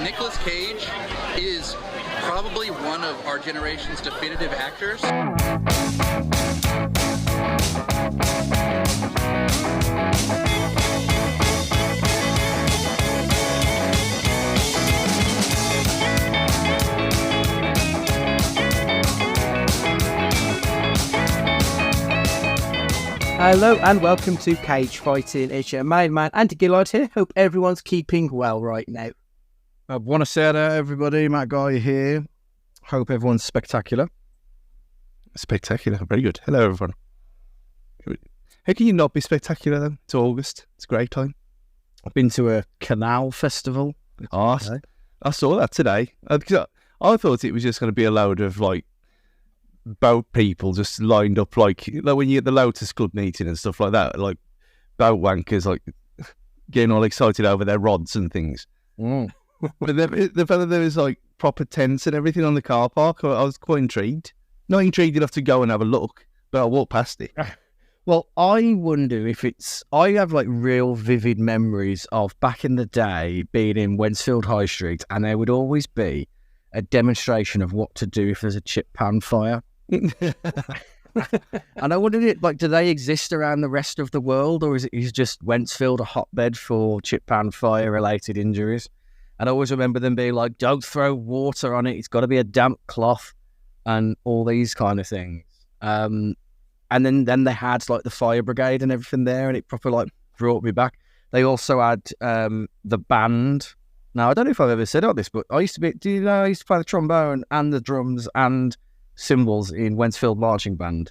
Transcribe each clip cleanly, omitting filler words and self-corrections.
Nicolas Cage is probably one of our generation's definitive actors. Hello and welcome to Cage Fighting. It's your main man, Andy Gillard here. Hope everyone's keeping well right now. Buonasera, everybody. Matt Guy here. Hope everyone's spectacular. Spectacular. Very good. Hello, everyone. How can you not be spectacular, then? It's August. It's a great time. I've been to a canal festival. I saw that today. I thought it was just going to be a load of, boat people just lined up, like when you get the Lotus Club meeting and stuff like that, like boat wankers, like getting all excited over their rods and things. But the fella, there was like proper tents and everything on the car park. I was quite intrigued. Not intrigued enough to go and have a look, but I walked past it. Well, I wonder if I have like real vivid memories of back in the day being in Wensfield High Street, and there would always be a demonstration of what to do if there's a chip pan fire. And I wondered, do they exist around the rest of the world, or is just Wensfield a hotbed for chip pan fire related injuries? And I always remember them being like, don't throw water on it, it's got to be a damp cloth and all these kind of things. And then they had like the fire brigade and everything there, and it proper brought me back. They also had the band. Now, I don't know if I've ever said all this, but I used to play the trombone and the drums and cymbals in Wensfield Marching Band.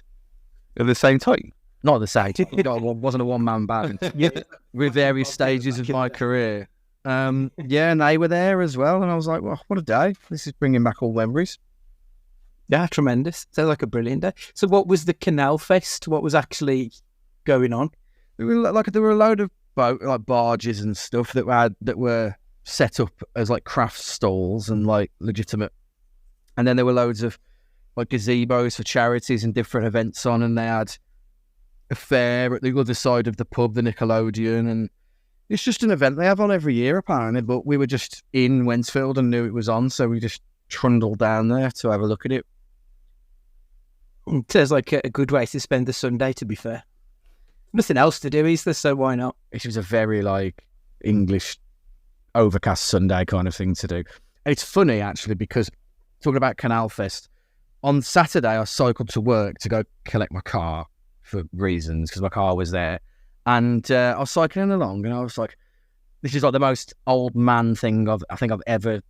At the same time? Not at the same time. It wasn't a one-man band. With various stages of my career. And they were there as well. And I was like, well, what a day. This is bringing back all memories. Yeah, tremendous. Sounds like a brilliant day. So what was the Canal Fest? What was actually going on? There were a load of barges and stuff that were set up as like craft stalls and like legitimate. And then there were loads of like gazebos for charities and different events on, and they had a fair at the other side of the pub, the Nickelodeon, and it's just an event they have on every year apparently, but we were just in Wensfield and knew it was on, so we just trundled down there to have a look at it. It sounds like a good way to spend the Sunday, to be fair. Nothing else to do, is there? So why not? It was a very English overcast Sunday kind of thing to do. And it's funny actually, because talking about Canal Fest, on Saturday I cycled to work to go collect my car for reasons, because my car was there, and I was cycling along and I was like, this is like the most old man thing I think I've ever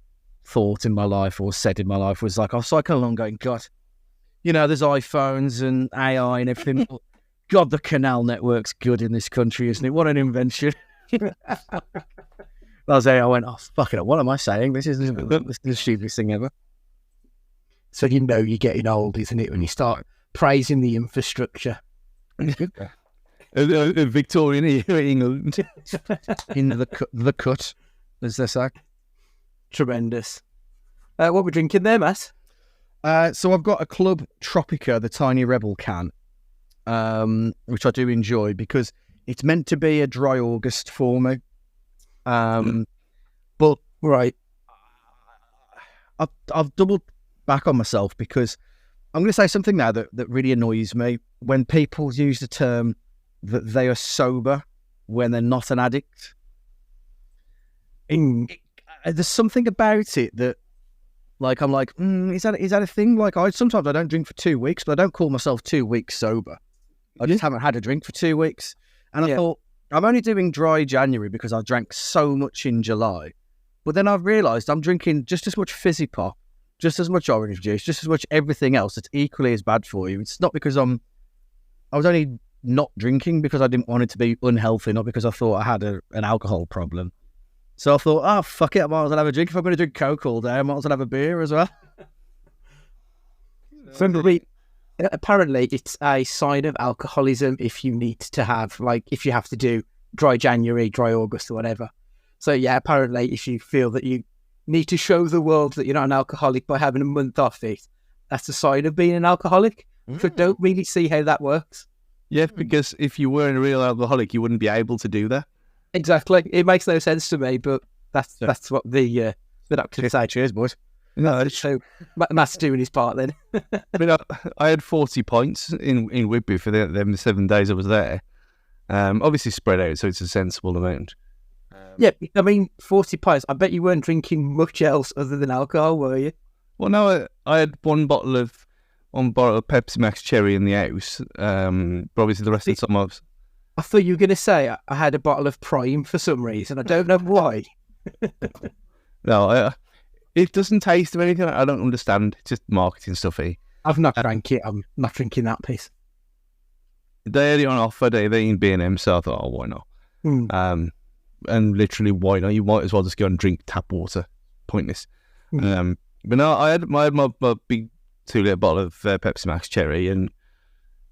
thought in my life or said in my life, was like, I was cycling along going, God, there's iPhones and AI and everything. God, the canal network's good in this country, isn't it? What an invention. I went, oh, fuck it, what am I saying? This is the stupidest thing ever. So you're getting old, isn't it, when you start praising the infrastructure. Victorian England. In the cut, as they say. Tremendous. What we're drinking there, Matt? So I've got a Club Tropica, the Tiny Rebel can, which I do enjoy because it's meant to be a dry August for me. But right, I've doubled back on myself, because I'm going to say something now that really annoys me when people use the term that they are sober when they're not an addict. There's something about it that, I'm like, is that a thing? Sometimes I don't drink for 2 weeks, but I don't call myself 2 weeks sober. I just haven't had a drink for 2 weeks. And I thought, I'm only doing dry January because I drank so much in July. But then I've realised I'm drinking just as much fizzy pop, just as much orange juice, just as much everything else that's equally as bad for you. It's not because I was only not drinking because I didn't want it to be unhealthy, not because I thought I had an alcohol problem. So I thought, oh, fuck it, I might as well have a drink. If I'm going to drink Coke all day, I might as well have a beer as well. Apparently, it's a sign of alcoholism if you need to have, if you have to do dry January, dry August or whatever. So yeah, apparently if you feel that you need to show the world that you're not an alcoholic by having a month off it, that's a sign of being an alcoholic. So don't really see how that works. Yeah, because if you weren't a real alcoholic, you wouldn't be able to do that. Exactly. It makes no sense to me, but that's what the the doctor say. Cheers, boys. No, So Matt's doing his part then. I mean, I had 40 points in Whitby for them 7 days I was there. Obviously spread out, so it's a sensible amount. Yeah, I mean, 40 pints. I bet you weren't drinking much else other than alcohol, were you? Well, no, I had one bottle of Pepsi Max Cherry in the house. But obviously the rest of the time I thought you were going to say I had a bottle of Prime for some reason. I don't know why. No, it doesn't taste of anything. I don't understand. It's just marketing stuff here. I've not drank it. I'm not drinking that piece. They had it on offer. They in B&M, so I thought, oh, why not? And literally, why not? You might as well just go and drink tap water. Pointless. But no, I had my big 2-litre bottle of Pepsi Max Cherry, and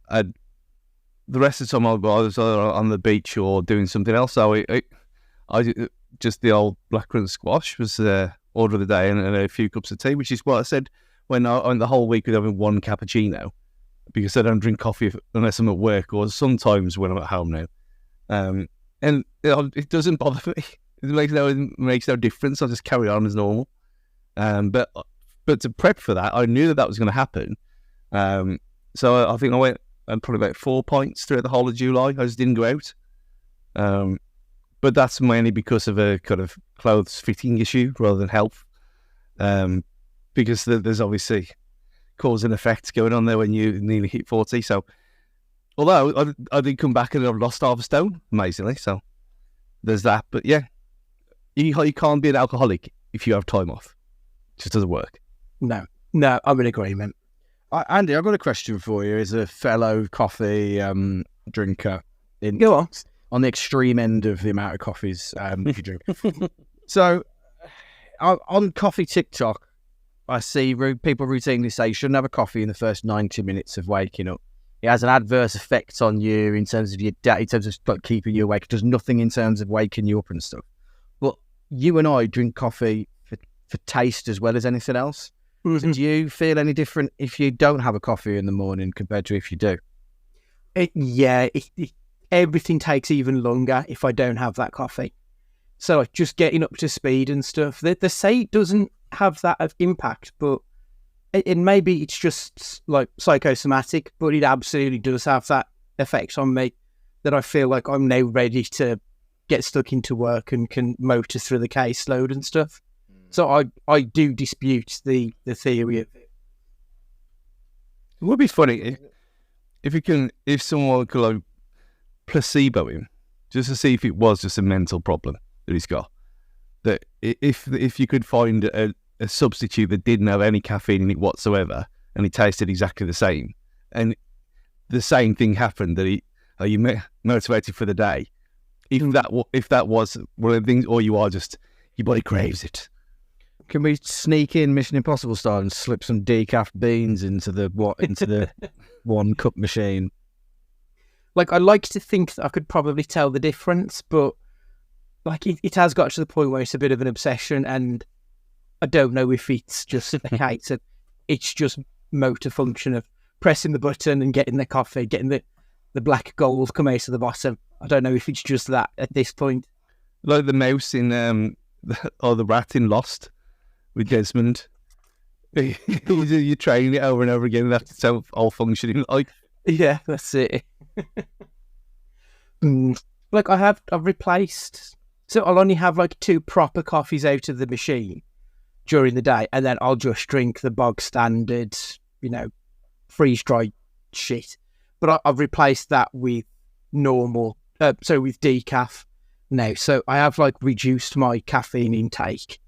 the rest of the time I was on the beach or doing something else. So I just the old blackcurrant squash was order of the day, and a few cups of tea, which is what I said when I on the whole week with having one cappuccino, because I don't drink coffee unless I'm at work or sometimes when I'm at home now. And it doesn't bother me. It makes no difference. I just carry on as normal. But to prep for that, I knew that was going to happen. So I think I went and probably about 4 pints throughout the whole of July. I just didn't go out. But that's mainly because of a kind of clothes fitting issue rather than health. Because there's obviously cause and effect going on there when you nearly hit 40. So, although I did come back and I've lost half a stone, amazingly. So, there's that. But yeah, you can't be an alcoholic if you have time off. It just doesn't work. No, I'm in agreement. Andy, I've got a question for you as a fellow coffee drinker. Go on the extreme end of the amount of coffees you drink. So, on coffee TikTok, I see people routinely say you shouldn't have a coffee in the first 90 minutes of waking up. It has an adverse effect on you in terms of your day, in terms of like keeping you awake. It does nothing in terms of waking you up and stuff. But you and I drink coffee for taste as well as anything else. So do you feel any different if you don't have a coffee in the morning compared to if you do? Everything takes even longer if I don't have that coffee. So like just getting up to speed and stuff. They say it doesn't have that impact, but maybe it's just like psychosomatic, but it absolutely does have that effect on me that I feel like I'm now ready to get stuck into work and can motor through the caseload and stuff. So I do dispute the theory of it. It would be funny if someone could like placebo him just to see if it was just a mental problem that he's got. That if you could find a substitute that didn't have any caffeine in it whatsoever and it tasted exactly the same, and the same thing happened, that you motivated for the day. If that was one of the things, or you are just your body craves it. Can we sneak in Mission Impossible style and slip some decaf beans into the 1 cup machine? Like, I like to think that I could probably tell the difference, but like it has got to the point where it's a bit of an obsession, and I don't know if it's just a case of it's just motor function of pressing the button and getting the coffee, getting the black gold come out of the bottom. I don't know if it's just that at this point. Like the mouse in or the rat in Lost with Desmond. You train it over and over again, and that's all functioning like. Yeah, that's it. Like I've replaced, so I'll only have like 2 proper coffees out of the machine during the day, and then I'll just drink the bog standard, freeze dried shit. But I've replaced that with normal, with decaf now. So I have like reduced my caffeine intake,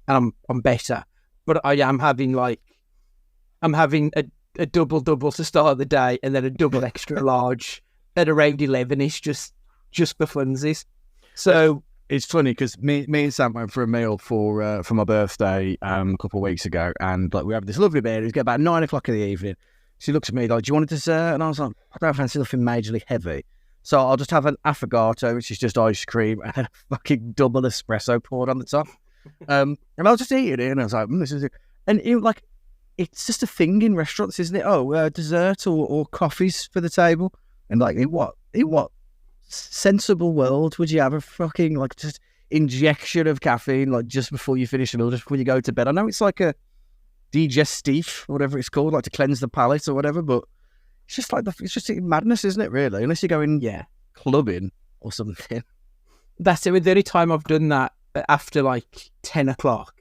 and I'm better. But I am having a double to start the day, and then a double extra large at around 11ish, just for funsies. So it's funny because me and Sam went for a meal for my birthday a couple of weeks ago, and like we have this lovely beer. It was about 9 o'clock in the evening. She looked at me like, "Do you want a dessert?" And I was like, "I don't fancy nothing majorly heavy, so I'll just have an affogato, which is just ice cream and a fucking double espresso poured on the top." And I was just eating it, and I was like, "This is it." And it's just a thing in restaurants, isn't it? Oh, dessert or coffees for the table. And like, in what sensible world would you have a fucking, like, just injection of caffeine, like just before you finish a meal, just before you go to bed. I know it's like a digestif, whatever it's called, like to cleanse the palate or whatever, but it's just like it's just madness, isn't it? Really, unless you're going clubbing or something. That's it. The only time I've done that after like 10 o'clock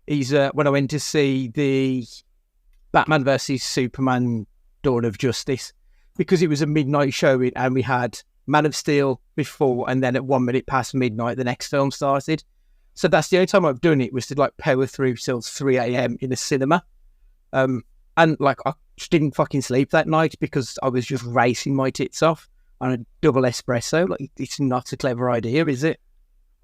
is when I went to see the Batman versus Superman Dawn of Justice, because it was a midnight showing and we had Man of Steel before, and then at 1 minute past midnight the next film started. So that's the only time I've done it, was to like power through till 3 a.m. in the cinema. And like I just didn't fucking sleep that night because I was just racing my tits off on a double espresso. Like, it's not a clever idea, is it?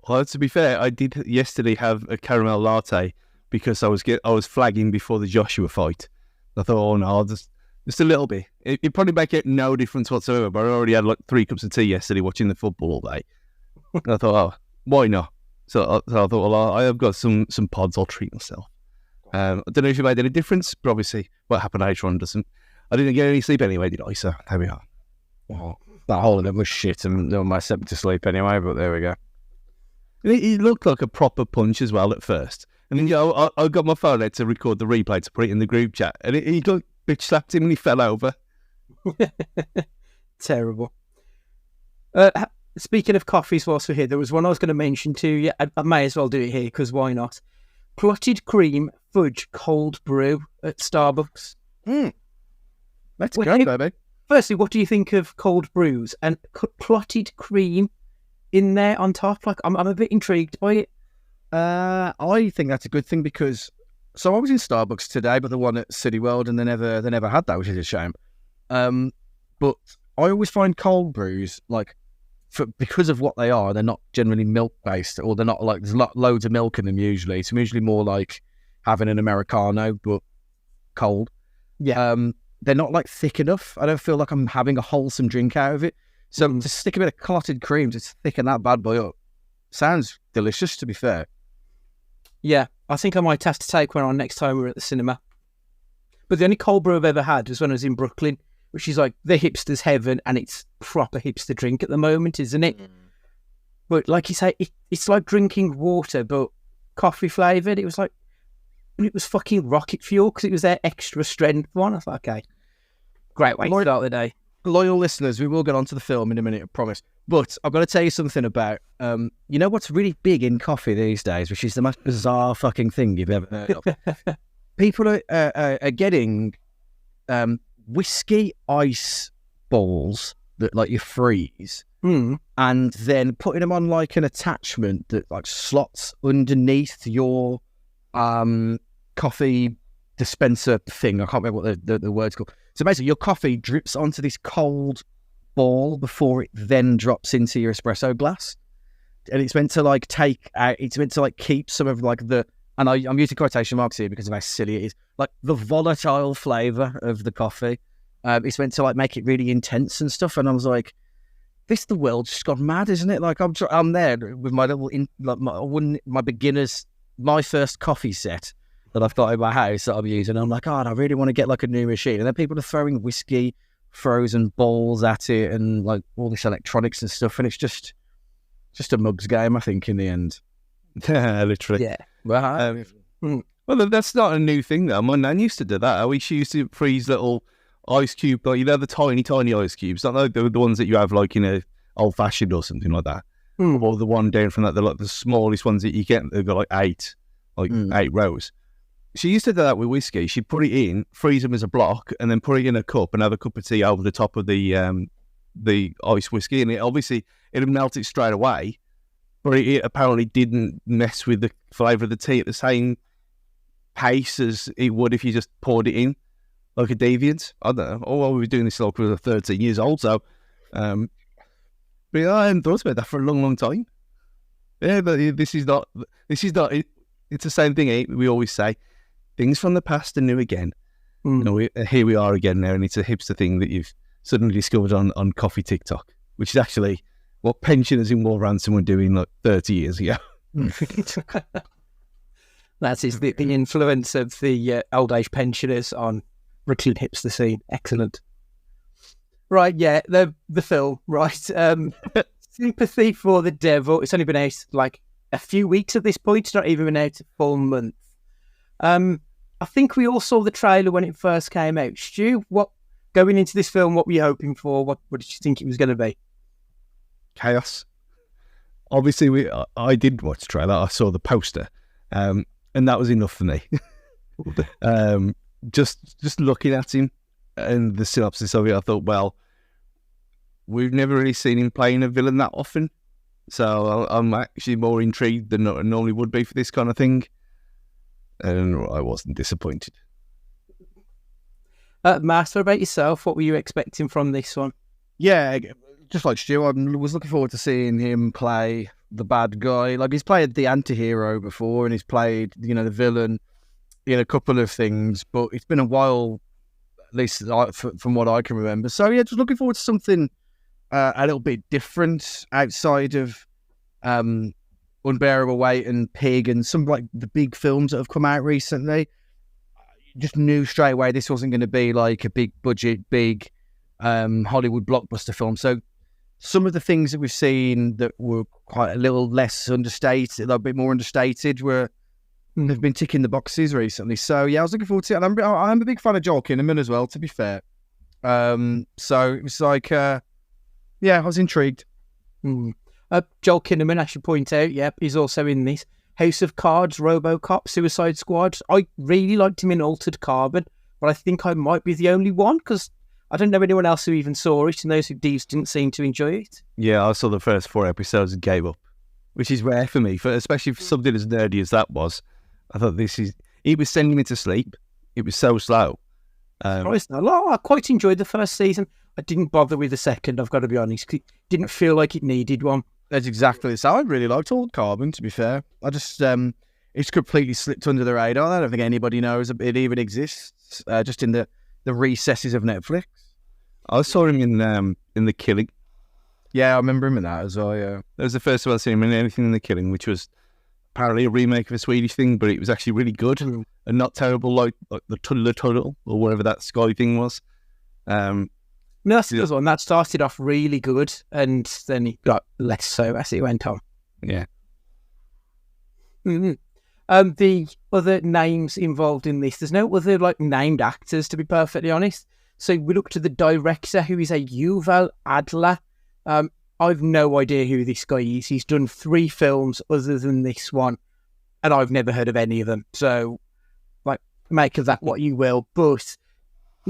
Well, to be fair, I did yesterday have a caramel latte because I was flagging before the Joshua fight. I thought, oh no, just a little bit. It probably make it no difference whatsoever, but I already had like 3 cups of tea yesterday watching the football all day. And I thought, oh, why not? So I thought, well, I have got some pods, I'll treat myself. I don't know if it made any difference, but obviously what happened later on doesn't. I didn't get any sleep anyway, did I? So there we are. Well, that whole of it was shit, and no one sent me to sleep anyway, but there we go. It looked like a proper punch as well at first. And then I got my phone out to record the replay to put it in the group chat, and he got bitch slapped him and he fell over. Terrible. Speaking of coffees, whilst we're here, there was one I was going to mention to you. I may as well do it here because why not? Clotted cream fudge cold brew at Starbucks. Let's go, baby. Firstly, what do you think of cold brews and clotted cream in there on top? Like, I'm a bit intrigued by it. I think that's a good thing because I was in Starbucks today, but the one at City World, and they never had that, which is a shame. But I always find cold brews, like, because of what they are, they're not generally milk based, or they're not like there's loads of milk in them usually. It's usually more like having an Americano but cold. Yeah. They're not like thick enough. I don't feel like I'm having a wholesome drink out of it. So to stick a bit of clotted cream to thicken that bad boy up sounds delicious, to be fair. Yeah, I think I might have to take one on next time we're at the cinema. But the only cold brew I've ever had was when I was in Brooklyn, which is like the hipster's heaven, and it's proper hipster drink at the moment, isn't it? But like you say, it's like drinking water, but coffee flavoured. It was fucking rocket fuel because it was their extra strength one. I thought, okay, great way to start the day. Loyal listeners, we will get onto the film in a minute, I promise. But I've got to tell you something about, you know what's really big in coffee these days, which is the most bizarre fucking thing you've ever heard of. People are getting whiskey ice balls that like you freeze, and then putting them on like an attachment that like slots underneath your coffee dispenser thing. I can't remember what the word's called. So basically, your coffee drips onto this cold ball before it then drops into your espresso glass, and it's meant to like keep some of like the, and I'm using quotation marks here because of how silly it is, like the volatile flavour of the coffee. It's meant to like make it really intense and stuff. And I was like, the world's just gone mad, isn't it? Like I'm there with my little my beginners, my first coffee set that I've got in my house that I'm using. I'm like, God, I really want to get like a new machine. And then people are throwing whiskey frozen balls at it and like all this electronics and stuff. And it's just a mugs game, I think, in the end. Yeah, literally. Yeah. Well, that's not a new thing though. My nan used to do that. We used to freeze little ice cube, like, you know, the tiny ice cubes, not like the ones that you have like in a old fashioned or something like that. Or the one down from that, like the smallest ones that you get, they've got like 8 rows. She used to do that with whiskey. She'd put it in, freeze them as a block, and then put it in a cup and have a cup of tea over the top of the ice whiskey. And it'd melt it straight away, but it apparently didn't mess with the flavour of the tea at the same pace as it would if you just poured it in like a deviant. I don't know. Oh, well, we were doing this like we were 13 years old, so. But yeah, I hadn't thought about that for a long time. Yeah, but this is not it. It's the same thing, we always say. Things from the past are new again. You know, here we are again now, and it's a hipster thing that you've suddenly discovered on Coffee TikTok, which is actually what pensioners in Wolverhampton were doing like 30 years ago. That is the influence of the old age pensioners on Brooklyn hipster scene. Excellent. Right, yeah, the film, right. Sympathy for the Devil. It's only been out like a few weeks at this point. It's not even been out a full month. I think we all saw the trailer when it first came out. Stu, going into this film, what were you hoping for? What did you think it was going to be? Chaos. Obviously, I did watch the trailer. I saw the poster, and that was enough for me. Just looking at him and the synopsis of it, I thought, well, we've never really seen him playing a villain that often, so I'm actually more intrigued than I normally would be for this kind of thing, and I wasn't disappointed. Matt, what about yourself? What were you expecting from this one? Yeah, just like Stu, I was looking forward to seeing him play the bad guy. Like, he's played the anti-hero before, and he's played, the villain in a couple of things, but it's been a while, at least from what I can remember. So yeah, just looking forward to something a little bit different outside of Unbearable Weight and Pig and some like the big films that have come out recently. Just knew straight away this wasn't going to be like a big budget, big Hollywood blockbuster film. So some of the things that we've seen that were quite a little less understated, a bit more understated, they've been ticking the boxes recently. So yeah, I was looking forward to it. And I'm a big fan of Joel Kinnaman as well, to be fair. So it was like, I was intrigued. Joel Kinnaman, I should point out, he's also in this. House of Cards, RoboCop, Suicide Squad. I really liked him in Altered Carbon, but I think I might be the only one because I don't know anyone else who even saw it, and those who didn't seem to enjoy it. Yeah, I saw the first 4 episodes and gave up, which is rare for me, especially for something as nerdy as that was. I thought it was sending me to sleep. It was so slow. I quite enjoyed the first season. I didn't bother with the second, I've got to be honest. It didn't feel like it needed one. That's exactly the same. I really liked Altered Carbon, to be fair. I just, it's completely slipped under the radar. I don't think anybody knows it even exists, just in the recesses of Netflix. I saw him in The Killing. Yeah, I remember him in that as well, yeah. That was the first time I seen him in anything in The Killing, which was apparently a remake of a Swedish thing, but it was actually really good and not terrible like the Tunnel or whatever that Sky thing was. No, that's the other one. That started off really good, and then it got less so as it went on. Yeah. Mm-hmm. The other names involved in this, there's no other named actors, to be perfectly honest. So we look to the director, who is a Yuval Adler. I've no idea who this guy is. He's done 3 films other than this one, and I've never heard of any of them. So, make of that what you will. But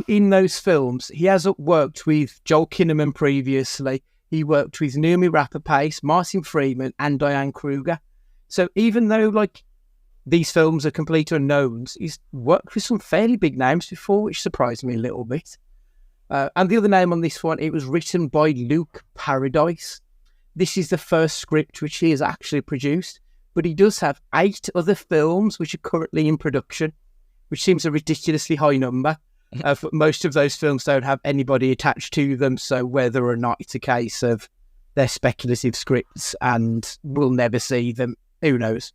in those films, he has worked with Joel Kinnaman previously. He worked with Noomi Rapace, Martin Freeman, and Diane Kruger. So even though these films are complete unknowns, he's worked with some fairly big names before, which surprised me a little bit. And the other name on this one, it was written by Luke Paradise. This is the first script which he has actually produced, but he does have 8 other films which are currently in production, which seems a ridiculously high number. But most of those films don't have anybody attached to them, so whether or not it's a case of they're speculative scripts and we'll never see them, who knows?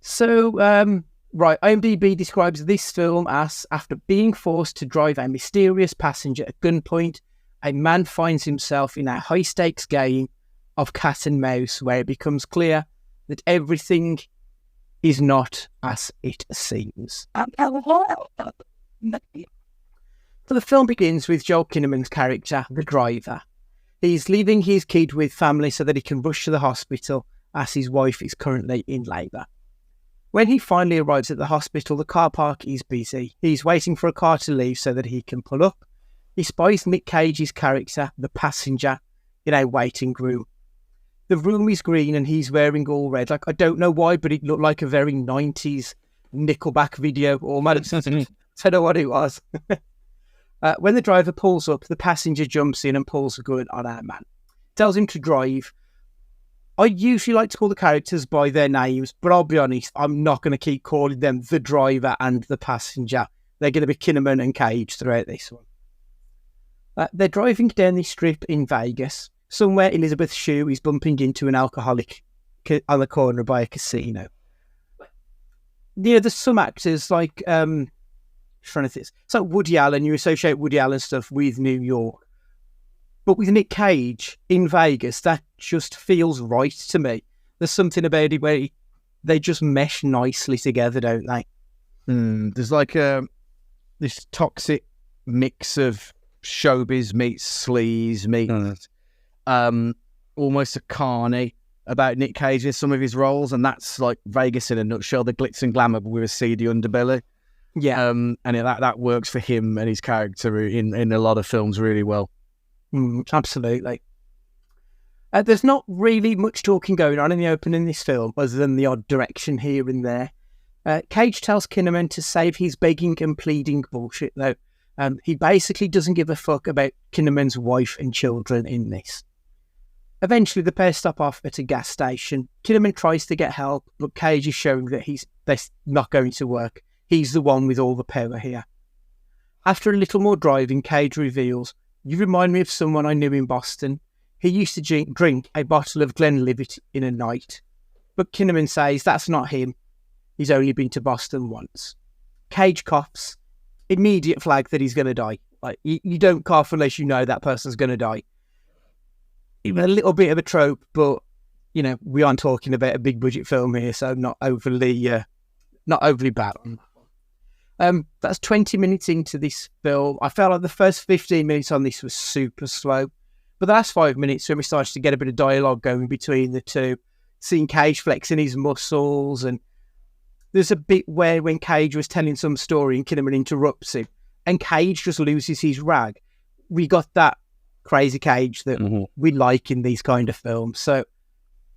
So, IMDb describes this film as, after being forced to drive a mysterious passenger at gunpoint, a man finds himself in a high-stakes game of cat and mouse where it becomes clear that everything is not as it seems. So the film begins with Joel Kinnaman's character, the driver. He's leaving his kid with family so that he can rush to the hospital as his wife is currently in labour. When he finally arrives at the hospital, the car park is busy. He's waiting for a car to leave so that he can pull up. He spies Nick Cage's character, the passenger, in a waiting room. The room is green and he's wearing all red. I don't know why, but it looked like a very 90s Nickelback video almost. I don't know what it was. When the driver pulls up, the passenger jumps in and pulls a gun on our man. Tells him to drive. I usually like to call the characters by their names, but I'll be honest, I'm not going to keep calling them the driver and the passenger. They're going to be Kinnaman and Cage throughout this one. They're driving down the strip in Vegas. Somewhere Elizabeth Shue is bumping into an alcoholic on the corner by a casino. Yeah, there's some actors like, trying to think. So Woody Allen, you associate Woody Allen stuff with New York. But with Nick Cage in Vegas, that just feels right to me. There's something about it where they just mesh nicely together, don't they? There's like this toxic mix of showbiz meets sleaze meets almost a carny about Nick Cage in some of his roles, and that's like Vegas in a nutshell, the glitz and glamour but with a seedy underbelly. Yeah. And that works for him and his character in a lot of films really well. Absolutely. There's not really much talking going on in the opening of this film, other than the odd direction here and there. Cage tells Kinnaman to save his begging and pleading bullshit, though. He basically doesn't give a fuck about Kinnaman's wife and children in this. Eventually, the pair stop off at a gas station. Kinnaman tries to get help, but Cage is showing that that's not going to work. He's the one with all the power here. After a little more driving, Cage reveals, "You remind me of someone I knew in Boston. He used to drink a bottle of Glenlivet in a night." But Kinnaman says that's not him. He's only been to Boston once. Cage coughs. Immediate flag that he's going to die. Like you don't cough unless you know that person's going to die. Even a little bit of a trope, but you know we aren't talking about a big budget film here, so not overly bad on that one. That's 20 minutes into this film. I felt like the first 15 minutes on this was super slow, but the last 5 minutes when we started to get a bit of dialogue going between the two, seeing Cage flexing his muscles, and there's a bit where when Cage was telling some story and Kinnaman interrupts him, and Cage just loses his rag. We got that crazy Cage that we like in these kind of films. So,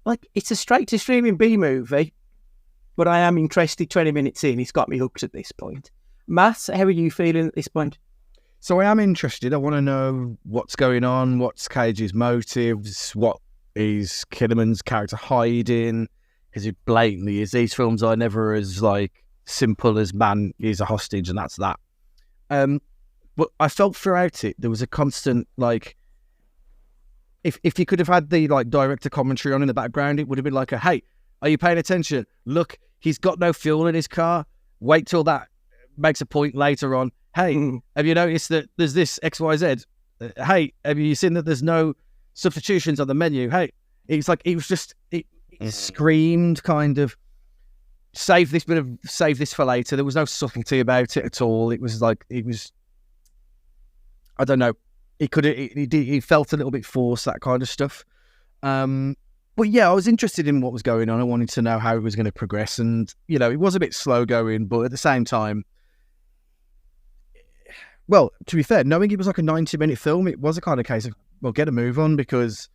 like, it's a straight-to-streaming B-movie, but I am interested 20 minutes in. It's got me hooked at this point. Matt, how are you feeling at this point? So I am interested. I want to know what's going on, what's Cage's motives, what is Kinnaman's character hiding. Is it blatantly, is these films are never as like simple as man is a hostage and that's that. But I felt throughout it there was a constant like, if you could have had the like director commentary on in the background, it would have been like hey, are you paying attention? Look, he's got no fuel in his car. Wait till that makes a point later on. Hey, have you noticed that there's this XYZ? Hey, have you seen that there's no substitutions on the menu? Hey, it's like it screamed kind of save this for later. There was no subtlety about it at all. It was like I don't know. It felt a little bit forced, that kind of stuff. But yeah, I was interested in what was going on. I wanted to know how it was going to progress, and you know, it was a bit slow going, but at the same time, well, to be fair, knowing it was like a 90-minute film, it was a kind of case of, well, get a move on because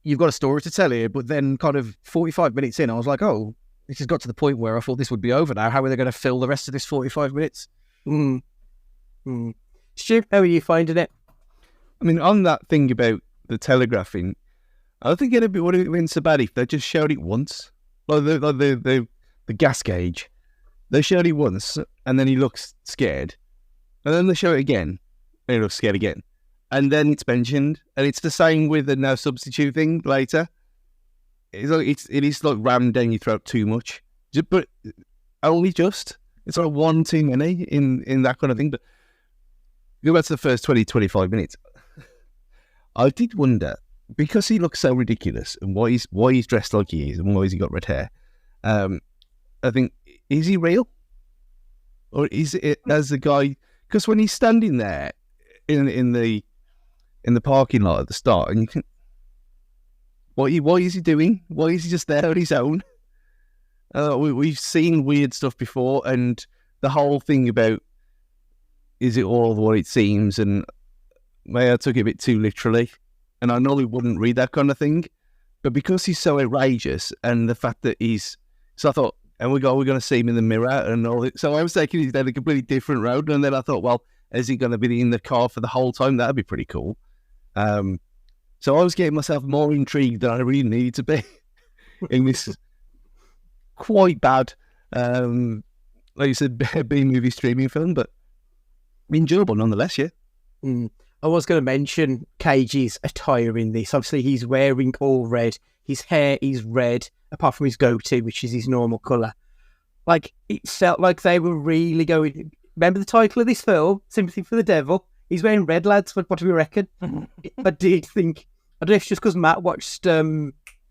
you've got a story to tell here. But then kind of 45 minutes in, I was like, oh, this has got to the point where I thought this would be over now. How are they going to fill the rest of this 45 minutes? Stu, how are you finding it? I mean, on that thing about the telegraphing, I don't think it would have been so bad if they just showed it once. Like the gas gauge. They showed it once, and then he looks scared. And then they show it again, and he looks scared again. And then it's mentioned, and it's the same with the no substitute thing later. It is like rammed down your throat too much. But only just. It's like one too many in that kind of thing. But go back to the first 20, 25 minutes. I did wonder, because he looks so ridiculous and why he's dressed like he is and why he's got red hair, I think, is he real? Or is it as the guy... Because when he's standing there in the parking lot at the start, and you can... What is he doing? Why is he just there on his own? We've seen weird stuff before, and the whole thing about is it all what it seems, and I took it a bit too literally, and I normally wouldn't read that kind of thing, but because he's so outrageous, and the fact that so I thought, and we're going to see him in the mirror and all that. So I was thinking he's down a completely different road, and then I thought, well, is he going to be in the car for the whole time? That'd be pretty cool. So I was getting myself more intrigued than I really needed to be in this quite bad, like you said, B-movie streaming film, but enjoyable nonetheless, yeah. I was going to mention Cage's attire in this. Obviously, he's wearing all red. His hair is red, apart from his goatee, which is his normal colour. Like, it felt like they were really going... Remember the title of this film? Sympathy for the Devil? He's wearing red, lads. What do we reckon? I did think... I don't know if it's just because Matt watched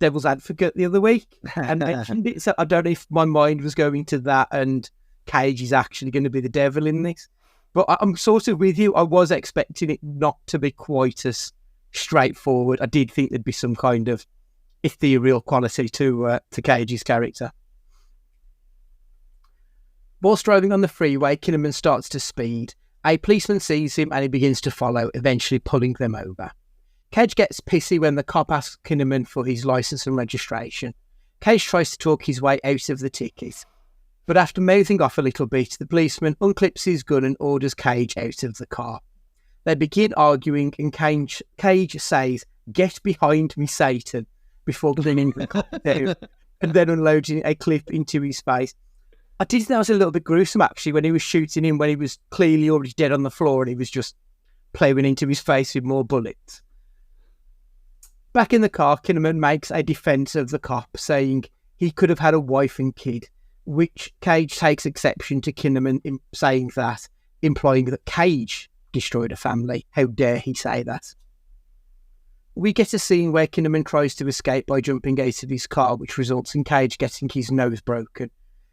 Devil's Advocate the other week and mentioned it. So I don't know if my mind was going to that and Cage is actually going to be the devil in this. But I'm sort of with you. I was expecting it not to be quite as straightforward. I did think there'd be some kind of ethereal quality to Cage's character. Whilst driving on the freeway, Kinnaman starts to speed. A policeman sees him and he begins to follow, eventually pulling them over. Cage gets pissy when the cop asks Kinnaman for his licence and registration. Cage tries to talk his way out of the ticket. But after mouthing off a little bit, the policeman unclips his gun and orders Cage out of the car. They begin arguing and Cage says, "Get behind me, Satan," before bringing the cop down and then unloading a clip into his face. I did think that was a little bit gruesome, actually, when he was shooting him, when he was clearly already dead on the floor and he was just ploughing into his face with more bullets. Back in the car, Kinnaman makes a defence of the cop, saying he could have had a wife and kid, which Cage takes exception to Kinnaman saying that, implying that Cage destroyed a family. How dare he say that? We get a scene where Kinnaman tries to escape by jumping out of his car, which results in Cage getting his nose broken,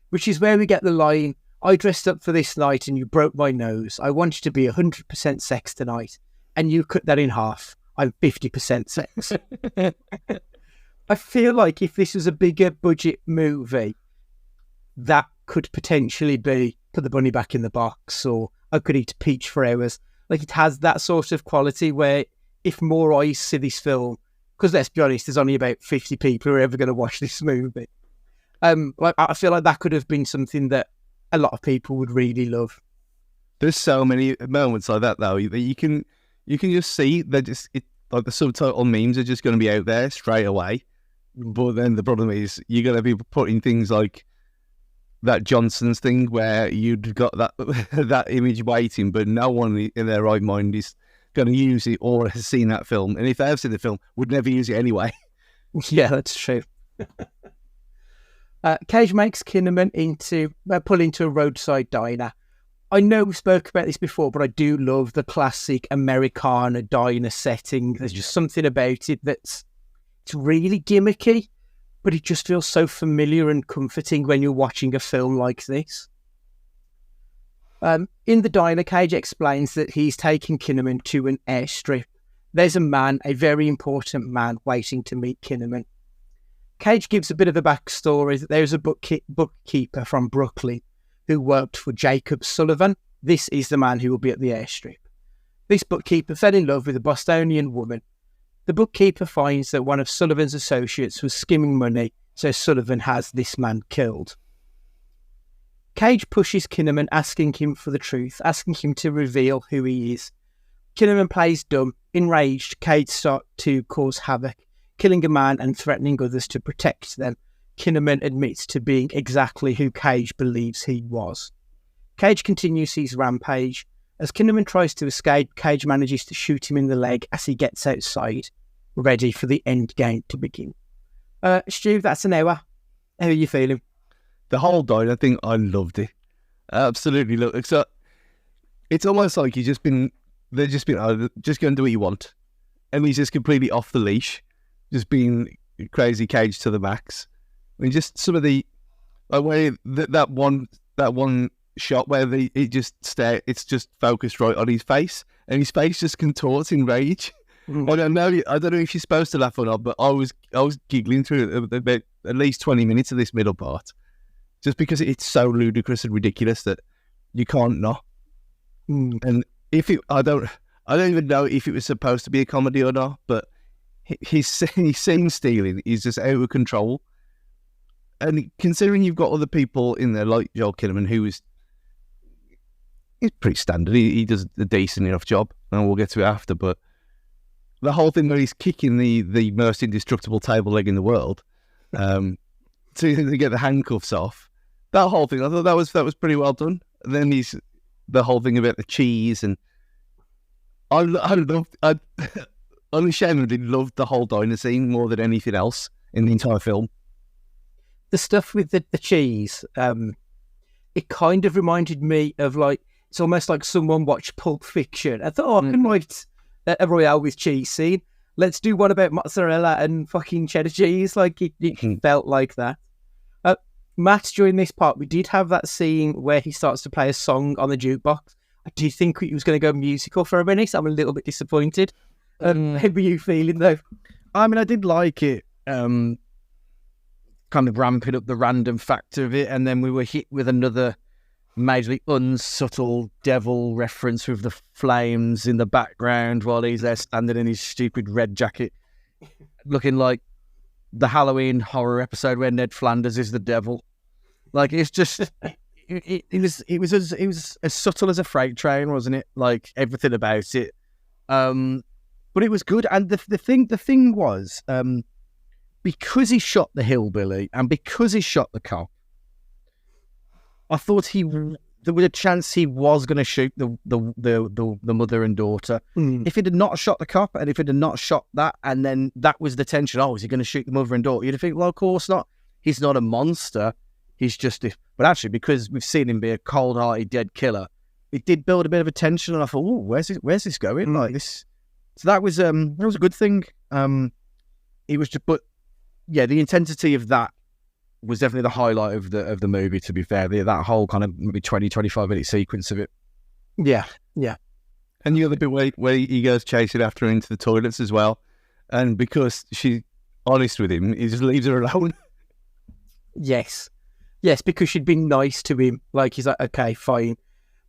which is where we get the line, "I dressed up for this night and you broke my nose. I want you to be 100% sex tonight, and you cut that in half. I'm 50% sex." I feel like if this was a bigger budget movie, that could potentially be Put the Bunny Back in the Box or I Could Eat a Peach for Hours. Like, it has that sort of quality where if more eyes see this film, because let's be honest, there's only about 50 people who are ever going to watch this movie. Like, I feel like that could have been something that a lot of people would really love. There's so many moments like that though that you can just see that like the subtitle memes are just going to be out there straight away. But then the problem is you're going to be putting things like that Johnson's thing where you'd got that that image waiting, but no one in their right mind is going to use it or has seen that film, and if they have seen the film, would never use it anyway. Yeah, that's true. Cage makes Kinnaman pull into a roadside diner. I know we spoke about this before, but I do love the classic Americana diner setting. There's just something about it it's really gimmicky, but it just feels so familiar and comforting when you're watching a film like this. In the diner, Cage explains that he's taking Kinnaman to an airstrip. There's a very important man waiting to meet Kinnaman. Cage gives a bit of a backstory that there's a bookkeeper from Brooklyn who worked for Jacob Sullivan. This is the man who will be at the airstrip. This bookkeeper fell in love with a Bostonian woman. The bookkeeper finds that one of Sullivan's associates was skimming money, so Sullivan has this man killed. Cage pushes Kinnaman, asking him for the truth, asking him to reveal who he is. Kinnaman plays dumb. Enraged, Cage starts to cause havoc, killing a man and threatening others to protect them. Kinnaman admits to being exactly who Cage believes he was. Cage continues his rampage. As Kinnaman tries to escape, Cage manages to shoot him in the leg as he gets outside, ready for the end game to begin. Stu, that's an hour. How are you feeling? The whole diner thing, I loved it. Absolutely loved it. So it's almost like they're just going to do what you want. And he's just completely off the leash, just being crazy Cage to the max. I mean, just some of the way that one shot where it's just focused right on his face, and his face just contorts in rage. I don't know if you're supposed to laugh or not, but I was giggling through about at least 20 minutes of this middle part, just because it's so ludicrous and ridiculous that you can't not. And I don't even know if it was supposed to be a comedy or not, but his scene stealing is just out of control. And considering you've got other people in there like Joel Kinnaman, he's pretty standard. He does a decent enough job, and we'll get to it after. But the whole thing where he's kicking the most indestructible table leg in the world to get the handcuffs off, that whole thing, I thought that was pretty well done. And then the whole thing about the cheese, and I unashamedly loved the whole diner scene more than anything else in the entire film. The stuff with the cheese, it kind of reminded me of, like, it's almost like someone watched Pulp Fiction. I thought, I can write a Royale with cheese scene. let's do one about mozzarella and fucking cheddar cheese. Like, it felt like that. Matt, during this part, we did have that scene where he starts to play a song on the jukebox. I do think he was going to go musical for a minute. So I'm a little bit disappointed. How were you feeling, though? I mean, I did like it, kind of ramping up the random factor of it, and then we were hit with another majorly unsubtle devil reference with the flames in the background while he's there standing in his stupid red jacket, looking like the Halloween horror episode where Ned Flanders is the devil. Like, it's just it was as subtle as a freight train, wasn't it? Like, everything about it. But it was good, and the thing was, because he shot the hillbilly and because he shot the cop, I thought there was a chance he was going to shoot the mother and daughter. If he had not shot the cop, and if he had not shot that, and then that was the tension. Oh, is he going to shoot the mother and daughter? You'd think, well, of course not. He's not a monster. He's just but actually, because we've seen him be a cold-hearted dead killer, it did build a bit of a tension, and I thought, oh, where's this going? Like this. So that was a good thing. It was just, but yeah, the intensity of that was definitely the highlight of the movie, to be fair. That whole kind of maybe 20-25 minute sequence of it. Yeah. And the other bit where he goes chasing after her into the toilets as well. And because she's honest with him, he just leaves her alone. Yes, because she'd been nice to him. Like, he's like, okay, fine.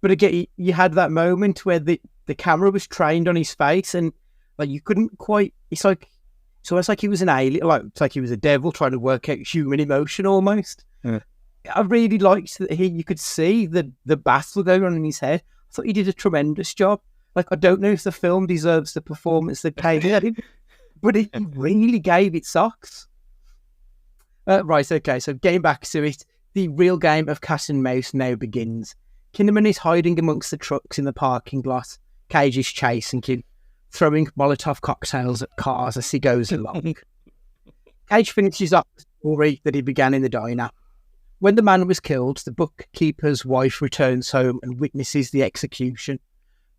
But again, you had that moment where the camera was trained on his face, and like, you couldn't quite. It's almost like he was an alien. Like, it's like he was a devil trying to work out human emotion almost. Yeah. I really liked that you could see the battle going on in his head. I thought he did a tremendous job. Like, I don't know if the film deserves the performance that Cage did, but it really gave it socks. Right, okay, so getting back to it, the real game of cat and mouse now begins. Kinnaman is hiding amongst the trucks in the parking lot. Cage is chasing him, throwing Molotov cocktails at cars as he goes along. Cage finishes up the story that he began in the diner. When the man was killed, the bookkeeper's wife returns home and witnesses the execution.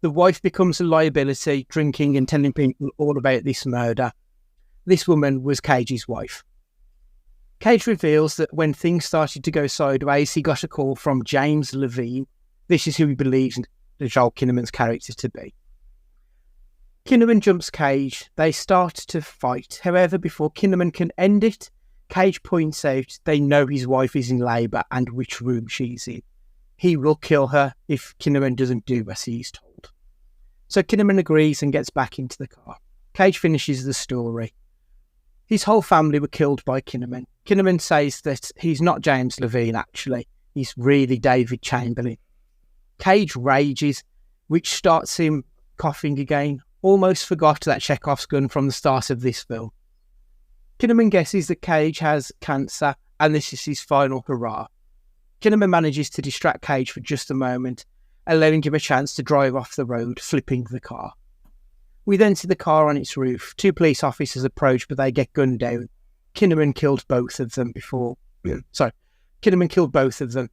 The wife becomes a liability, drinking and telling people all about this murder. This woman was Cage's wife. Cage reveals that when things started to go sideways, he got a call from James Levine. This is who he believes Joel Kinnaman's character to be. Kinnaman jumps Cage. They start to fight. However, before Kinnaman can end it, Cage points out they know his wife is in labour and which room she's in. He will kill her if Kinnaman doesn't do as he's told. So Kinnaman agrees and gets back into the car. Cage finishes the story. His whole family were killed by Kinnaman. Kinnaman says that he's not James Levine, actually. He's really David Chamberlain. Cage rages, which starts him coughing again. Almost forgot that Chekhov's gun from the start of this film. Kinnaman guesses that Cage has cancer, and this is his final hurrah. Kinnaman manages to distract Cage for just a moment, allowing him a chance to drive off the road, flipping the car. We then see the car on its roof. 2 police officers approach, but they get gunned down. Kinnaman killed both of them before... Kinnaman killed both of them.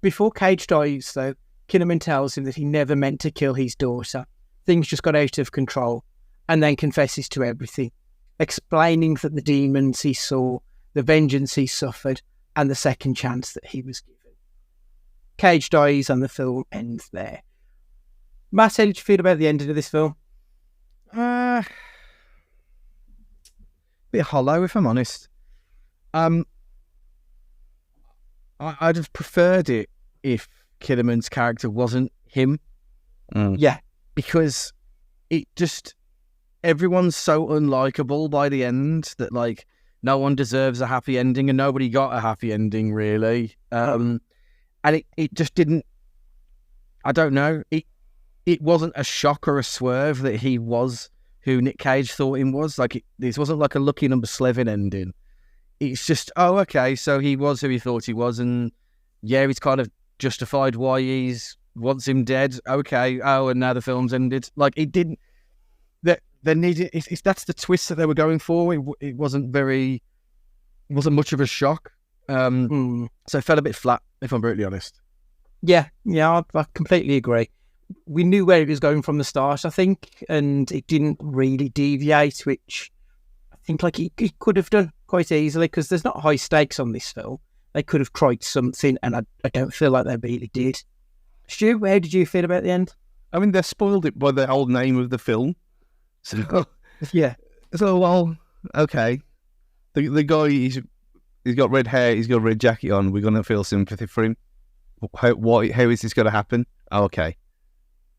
Before Cage dies, though, Kinnaman tells him that he never meant to kill his daughter. Things just got out of control, and then confesses to everything, explaining that the demons he saw, the vengeance he suffered, and the second chance that he was given. Cage dies, and the film ends there. Matt, how did you feel about the ending of this film? Bit hollow, if I'm honest. I'd have preferred it if Kinnaman's character wasn't him. Yeah. Because it just... everyone's so unlikable by the end that, like, no one deserves a happy ending, and nobody got a happy ending, really. And it just didn't... I don't know. It wasn't a shock or a swerve that he was who Nick Cage thought him was. Like, this wasn't like a lucky number 11 ending. It's just, oh, okay, so he was who he thought he was, and yeah, he's kind of justified why he's wants him dead. Okay, oh, and now the film's ended. Like, it didn't... They needed... that's the twist that they were going for. It wasn't much of a shock. So it felt a bit flat, if I'm brutally honest. Yeah, I completely agree. we knew where it was going from the start, I think, and it didn't really deviate, which I think like it could have done quite easily, because there's not high stakes on this film. They could have tried something, and I don't feel like they really did. Stu, how did you feel about the end? I mean, they spoiled it by the old name of the film. So, Yeah. so well, okay. The guy, he's got red hair, he's got a red jacket on. We're going to feel sympathy for him. How is this going to happen? Oh, okay.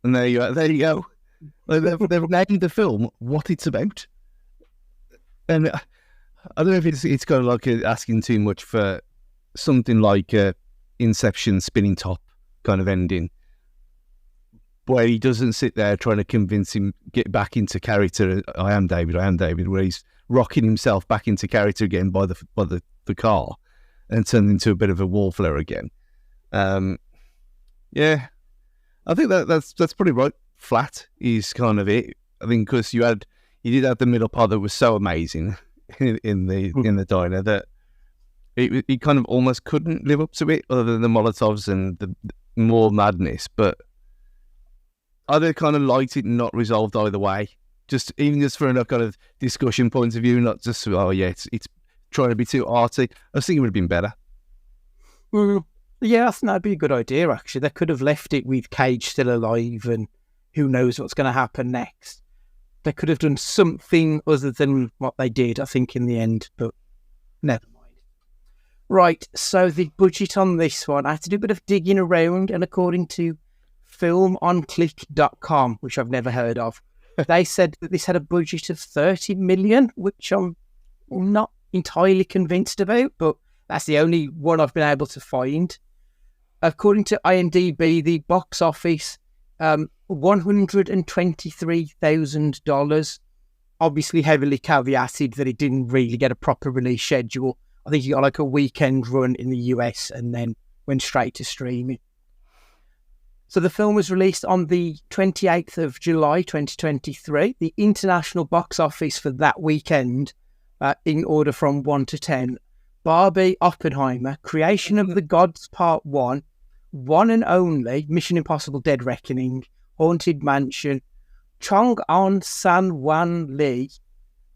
And there you go. Like, they've named the film what it's about. And I don't know if it's kind of like asking too much for something like Inception spinning top kind of ending, where he doesn't sit there trying to convince him get back into character. I am David, where he's rocking himself back into character again by the car, and turned into a bit of a wallflower again. Yeah, I think that's pretty right. Flat is kind of it. I think because you did have the middle part that was so amazing in the diner that it kind of almost couldn't live up to it, other than the Molotovs and the more madness. But I'd kind of liked it not resolved either way. Just for a kind of discussion point of view, not just it's trying to be too arty. I think it would have been better. Yeah, I think that'd be a good idea. Actually, they could have left it with Cage still alive, and who knows what's going to happen next. They could have done something other than what they did, I think, in the end. But never mind. Right, so the budget on this one, I had to do a bit of digging around, and according to filmonclick.com, which I've never heard of, they said that this had a budget of 30 million, which I'm not entirely convinced about, but that's the only one I've been able to find. According to IMDb, the box office, $123,000, obviously heavily caveated that it didn't really get a proper release schedule. I think it got like a weekend run in the US and then went straight to streaming. So the film was released on the 28th of July 2023. The international box office for that weekend, in order from 1 to 10, Barbie, Oppenheimer, Creation of the Gods Part 1, One and Only, Mission Impossible Dead Reckoning, Haunted Mansion, Chong-on San Wan Lee,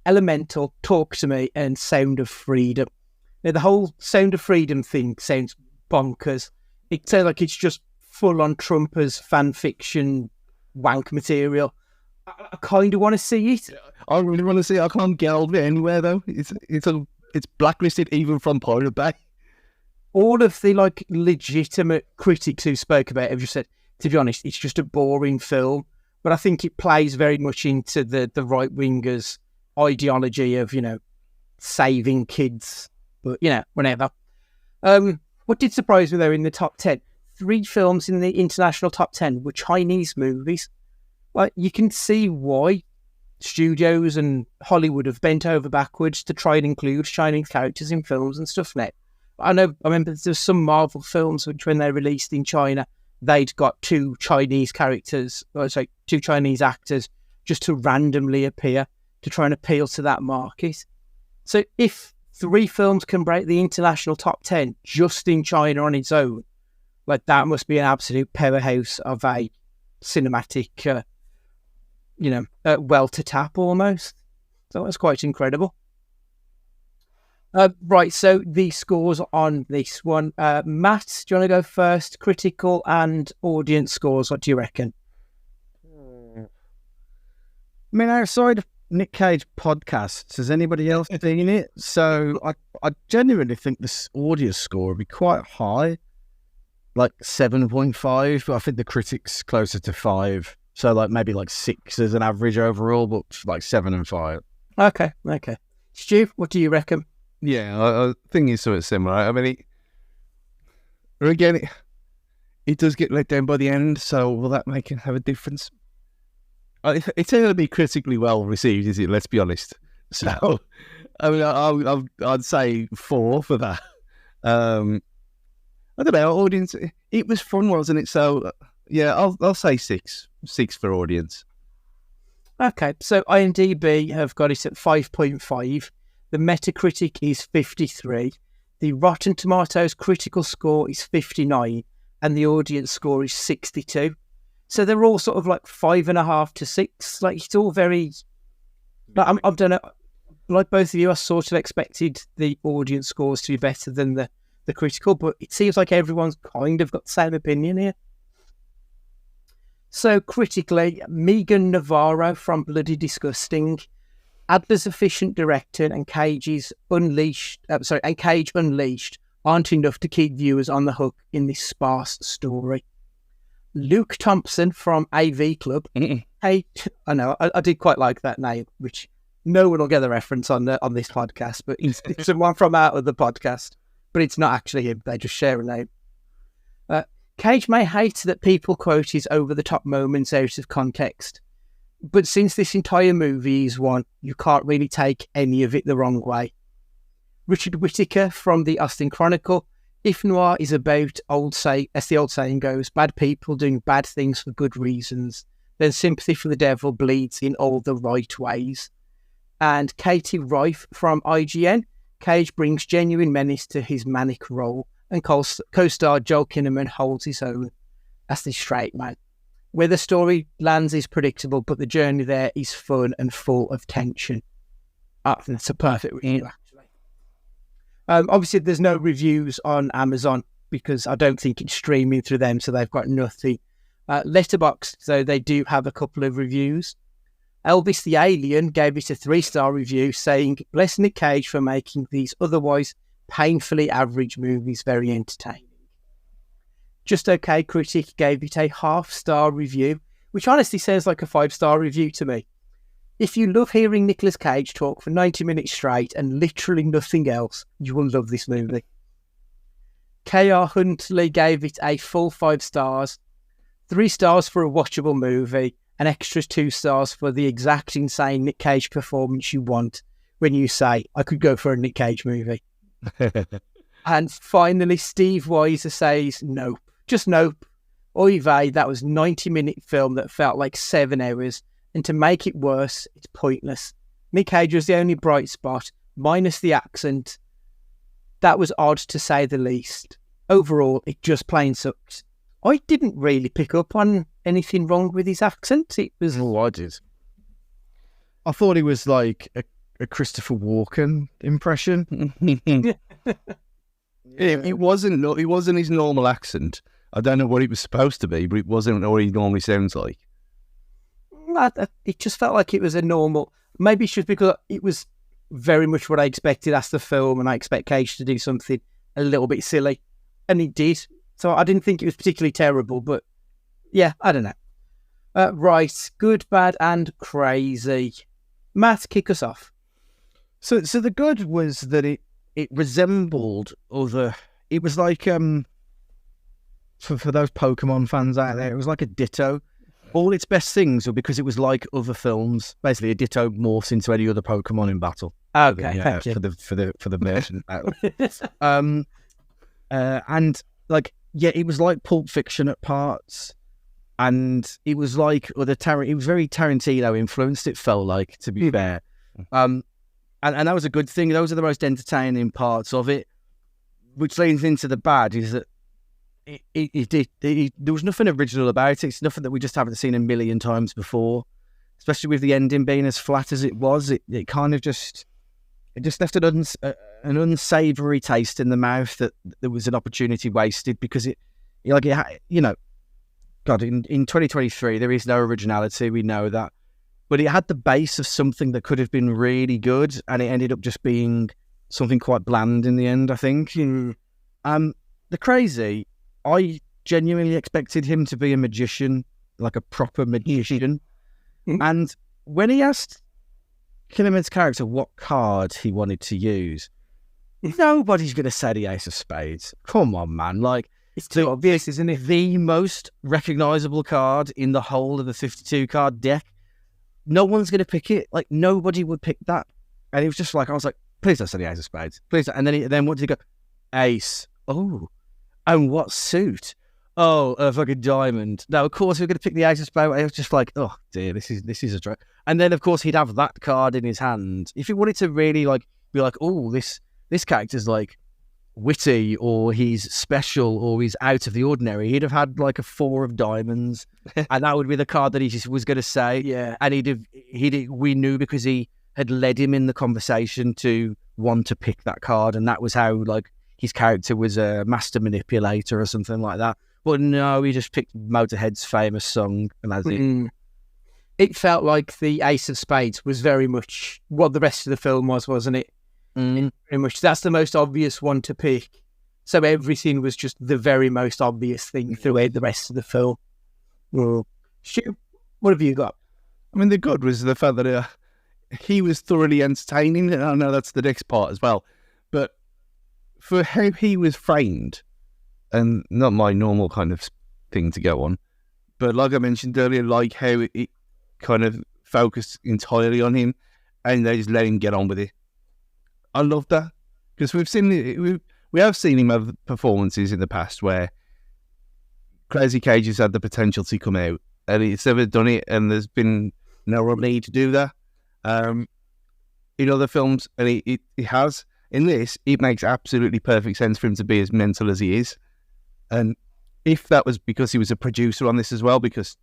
Elemental, Talk to Me, and Sound of Freedom. Now, the whole Sound of Freedom thing sounds bonkers. It sounds like it's just full-on Trumpers fan fiction wank material. I kind of want to see it. I really want to see it. I can't get hold of it anywhere, though. It's blacklisted even from Pirate Bay. All of the like legitimate critics who spoke about it have just said, to be honest, it's just a boring film. But I think it plays very much into the right wingers' ideology of, saving kids. But whatever. What did surprise me though in the top 10? 3 films in the international top 10 were Chinese movies. Like, you can see why studios and Hollywood have bent over backwards to try and include Chinese characters in films and stuff now. I remember there's some Marvel films which, when they released in China, they'd got 2 Chinese characters, 2 Chinese actors, just to randomly appear to try and appeal to that market. So if 3 films can break the international top 10 just in China on its own, like, that must be an absolute powerhouse of a cinematic, well to tap almost. So that's quite incredible. Right, so the scores on this one. Matt, do you want to go first? Critical and audience scores, what do you reckon? I mean, outside of Nick Cage podcasts, has anybody else seen it? So I genuinely think this audience score would be quite high, like 7.5, but I think the critics closer to 5. So like maybe like 6 as an average overall, but like 7 and 5. Okay. Stu, what do you reckon? Yeah, I think it's sort of similar. I mean, it does get let down by the end, so will that have a difference? It's going to be critically well received, is it? Let's be honest. So, I mean, I'd say 4 for that. I don't know, audience. It was fun, wasn't it? So, yeah, I'll say 6 for audience. Okay, so IMDb have got it at 5.5. The Metacritic is 53. The Rotten Tomatoes critical score is 59. And the audience score is 62. So they're all sort of like 5.5 to 6. Like it's all very. Like, I don't know. Like both of you, I sort of expected the audience scores to be better than the critical, but it seems like everyone's kind of got the same opinion here. So critically, Megan Navarro from Bloody Disgusting, Adler's efficient directing, and Cage Unleashed aren't enough to keep viewers on the hook in this sparse story. Luke Thompson from AV Club. I know, I did quite like that name, which no one will get the reference on this podcast, but it's someone from out of the podcast, but it's not actually him. They just share a name. Cage may hate that people quote his over-the-top moments out of context, but since this entire movie is one, you can't really take any of it the wrong way. Richard Whittaker from the Austin Chronicle. If noir is about, as the old saying goes, bad people doing bad things for good reasons, then Sympathy for the Devil bleeds in all the right ways. And Katie Rife from IGN. Cage brings genuine menace to his manic role, and co-star Joel Kinnaman holds his own as the straight man. Where the story lands is predictable, but the journey there is fun and full of tension. I think that's a perfect review, actually. Obviously, there's no reviews on Amazon because I don't think it's streaming through them, so they've got nothing. Letterboxd, so they do have a couple of reviews. Elvis the Alien gave it a 3-star review, saying, "Bless Nick Cage for making these otherwise painfully average movies very entertaining." Just Okay Critic gave it a 0.5-star review, which honestly sounds like a 5-star review to me. If you love hearing Nicolas Cage talk for 90 minutes straight and literally nothing else, you will love this movie. K.R. Huntley gave it a full 5 stars, 3 stars for a watchable movie, and extra 2 stars for the exact insane Nick Cage performance you want when you say, "I could go for a Nick Cage movie." And finally, Steve Weiser says, "Nope. Just nope. Oy vey, that was a 90-minute film that felt like 7 hours, and to make it worse, it's pointless. Nick Cage was the only bright spot, minus the accent. That was odd to say the least. Overall, it just plain sucks." I didn't really pick up on anything wrong with his accent. It was... Oh, I did. I thought he was like a Christopher Walken impression. It wasn't his normal accent. I don't know what it was supposed to be, but it wasn't what he normally sounds like. It just felt like it was a normal... Maybe it's just because it was very much what I expected as the film, and I expect Cage to do something a little bit silly. And he did. So I didn't think it was particularly terrible, but yeah, I don't know. Right, good, bad, and crazy. Matt, kick us off. So the good was that it resembled other... It was like, for those Pokemon fans out there, it was like a Ditto. All its best things were because it was like other films. Basically, a Ditto morphs into any other Pokemon in battle. Okay, thank you. For the merchant battle. And like, yeah, it was like Pulp Fiction at parts, and it was like it was very Tarantino influenced. It felt like, to be fair, and that was a good thing. Those are the most entertaining parts of it. Which leans into the bad is that there was nothing original about it. It's nothing that we just haven't seen a million times before. Especially with the ending being as flat as it was, it kind of just left an unsavoury taste in the mouth that there was an opportunity wasted because God, in 2023 there is no originality, we know that, but it had the base of something that could have been really good, and it ended up just being something quite bland in the end, I think. The crazy, I genuinely expected him to be a magician, like a proper magician. And when he asked Kinnaman's character what card he wanted to use, nobody's going to say the Ace of Spades. Come on, man. Like, it's too obvious, isn't it? The most recognisable card in the whole of the 52-card deck. No one's going to pick it. Like, nobody would pick that. And it was just like, I was like, please don't say the Ace of Spades. Please don't. And then what did he go? Ace. Oh. And what suit? Oh, a fucking diamond. No, of course we're going to pick the Ace of Spades. I was just like, oh dear, this is a joke. And then of course he'd have that card in his hand. If he wanted to really like be like, oh, this character's like witty or he's special or he's out of the ordinary, he'd have had like a 4 of diamonds, and that would be the card that he just was going to say. Yeah. And we knew because he had led him in the conversation to want to pick that card, and that was how like his character was a master manipulator or something like that. But no, he just picked Motorhead's famous song, and that's it. It felt like the Ace of Spades was very much what the rest of the film was, wasn't it? Very much. That's the most obvious one to pick. So everything was just the very most obvious thing throughout the rest of the film. Stu, what have you got? I mean, the good was the fact that he was thoroughly entertaining, and I know that's the next part as well. But for how he was framed, and not my normal kind of thing to go on, but like I mentioned earlier, like how it kind of focused entirely on him, and they just let him get on with it. I love that, because we have seen him have performances in the past where Crazy Cage has had the potential to come out, and he's never done it, and there's been no real need to do that in other films, and he has. In this, it makes absolutely perfect sense for him to be as mental as he is. And if that was because he was a producer on this as well, because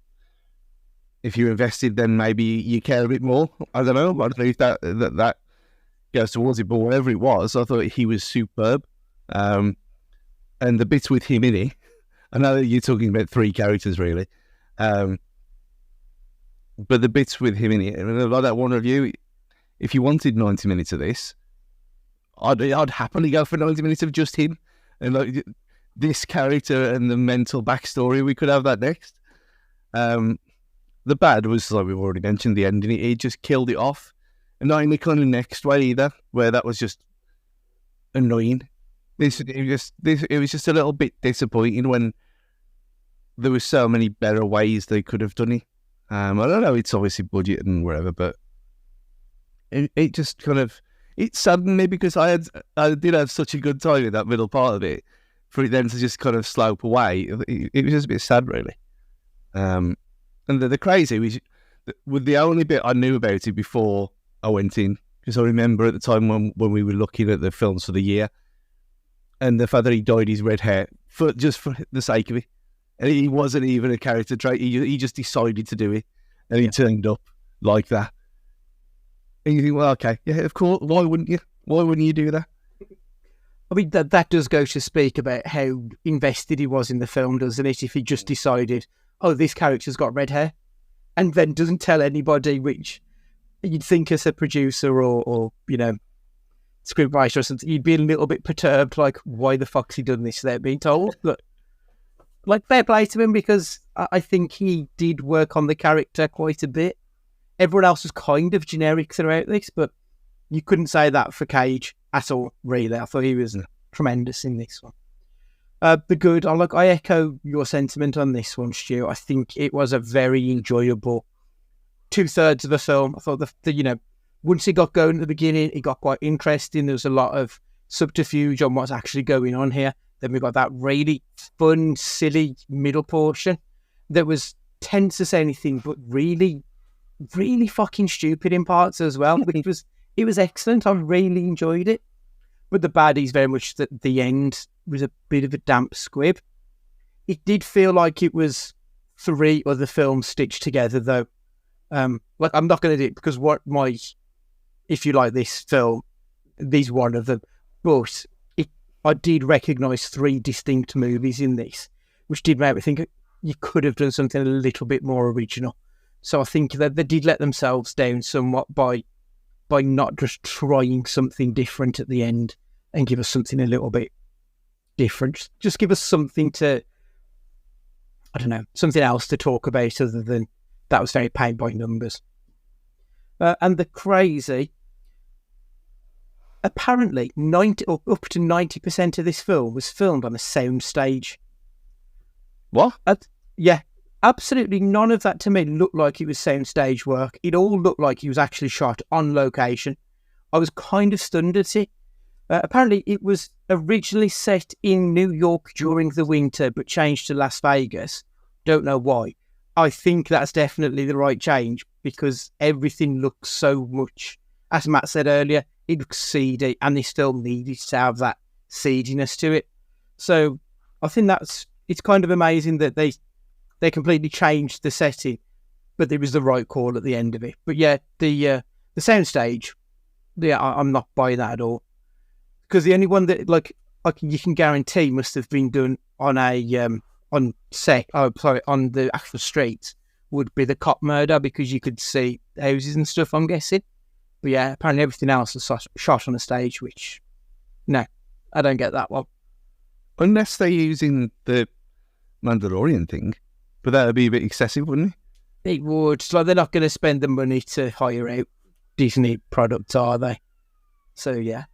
if you're invested, then maybe you care a bit more. I don't know. I don't know if that goes towards it, but whatever it was, I thought he was superb. And the bits with him in it, I know that you're talking about 3 characters, really. But the bits with him in it, and like that one review, if you wanted 90 minutes of this, I'd happily go for 90 minutes of just him. And like this character and the mental backstory, we could have that next. The bad was, like we've already mentioned, the ending. He just killed it off. And not in the kind of next way either, where that was just annoying. It was just a little bit disappointing when there were so many better ways they could have done it. I don't know, it's obviously budget and whatever, but it just kind of, it saddened me because I did have such a good time in that middle part of it, for it then to just kind of slope away. It was just a bit sad, really. And the crazy was the only bit I knew about it before I went in, because I remember at the time when we were looking at the films for the year, and the fact that he dyed his red hair just for the sake of it, and he wasn't even a character trait. He just decided to do it, and he turned up like that. And you think, well, okay, yeah, of course. Why wouldn't you? Why wouldn't you do that? I mean, that does go to speak about how invested he was in the film, doesn't it? If he just decided, oh, this character's got red hair, and then doesn't tell anybody, which you'd think as a producer or scriptwriter or something, you'd be a little bit perturbed, like, why the fuck's he done this without being told? But, like, fair play to him, because I think he did work on the character quite a bit. Everyone else was kind of generic throughout this, but you couldn't say that for Cage at all, really. I thought he was tremendous in this one. The good, I echo your sentiment on this one, Stu. I think it was a very enjoyable 2/3 of the film. I thought once it got going at the beginning, it got quite interesting. There was a lot of subterfuge on what's actually going on here. Then we got that really fun, silly middle portion that was tense as anything, but really, really fucking stupid in parts as well. It was excellent. I really enjoyed it. But the baddies very much that the end was a bit of a damp squib. It did feel like it was 3 other films stitched together, though. I'm not going to do it because if you like this film, these one of them. But I did recognise 3 distinct movies in this, which did make me think you could have done something a little bit more original. So I think that they did let themselves down somewhat by not just trying something different at the end and give us something a little bit different. Just give us something to, I don't know, something else to talk about other than that was very paint by numbers. And the crazy, apparently up to 90% of this film was filmed on a sound stage. What? Yeah. Absolutely none of that to me looked like it was soundstage work. It all looked like it was actually shot on location. I was kind of stunned at it. Apparently, it was originally set in New York during the winter, but changed to Las Vegas. Don't know why. I think that's definitely the right change because everything looks so much, as Matt said earlier, it looks seedy, and they still needed to have that seediness to it. So I think it's kind of amazing that they completely changed the setting, but it was the right call at the end of it. But yeah, the soundstage, yeah, I'm not buying that at all, because the only one that like you can guarantee must have been done on a on set. Oh, sorry, on the actual streets would be the cop murder, because you could see houses and stuff, I'm guessing. But yeah, apparently everything else was shot on a stage, which no, I don't get that one. Unless they're using the Mandalorian thing, but that would be a bit excessive, wouldn't it? It would. It's like they're not going to spend the money to hire out Disney products, are they? So yeah.